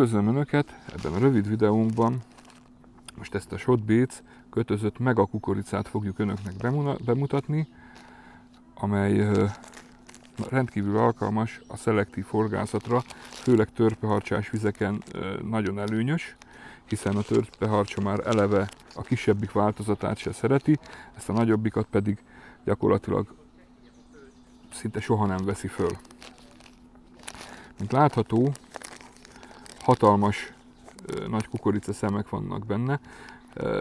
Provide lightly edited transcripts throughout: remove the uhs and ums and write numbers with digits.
Üdvözlöm Önöket ebben a rövid videónkban. Most ezt a Shot Baits kötözött mega kukoricát fogjuk Önöknek bemutatni, amely rendkívül alkalmas a szelektív horgászatra, főleg törpeharcsás vizeken nagyon előnyös, hiszen a törpeharcsa már eleve a kisebbik változatát se szereti, ezt a nagyobbikat pedig gyakorlatilag szinte soha nem veszi föl. Mint látható, hatalmas nagy kukorica szemek vannak benne.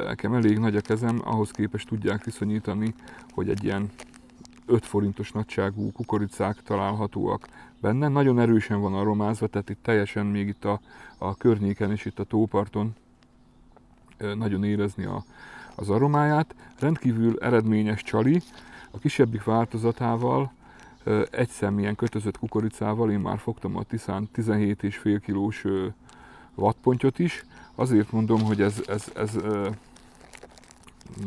Nekem elég nagy a kezem, ahhoz képest tudják viszonyítani, hogy egy ilyen 5 forintos nagyságú kukoricák találhatóak benne. Nagyon erősen van aromázva, tehát itt teljesen még itt a környéken és itt a tóparton nagyon érezni az aromáját. Rendkívül eredményes csali, a kisebbik változatával, egy szem ilyen kötözött kukoricával, én már fogtam a Tiszán 17,5 kilós vattpontyot is. Azért mondom, hogy ez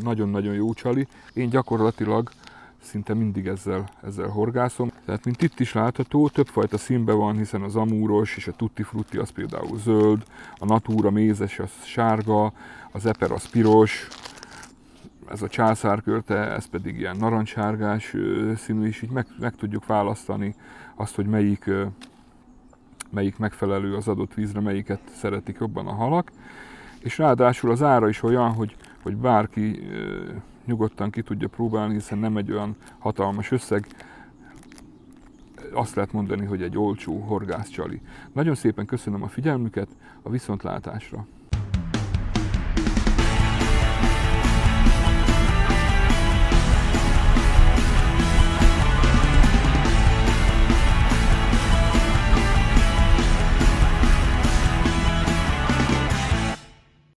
nagyon-nagyon jó csali. Én gyakorlatilag szinte mindig ezzel horgászom. Tehát mint itt is látható, többfajta színben van, hiszen az amúros és a tutti frutti az például zöld, a natura mézes az sárga, az eper az piros, ez a császárkörte, ez pedig ilyen narancssárgás színű, és így meg tudjuk választani azt, hogy melyik megfelelő az adott vízre, melyiket szeretik jobban a halak. És ráadásul az ára is olyan, hogy bárki nyugodtan ki tudja próbálni, hiszen nem egy olyan hatalmas összeg. Azt lehet mondani, hogy egy olcsó horgászcsali. Nagyon szépen köszönöm a figyelmüket, a viszontlátásra!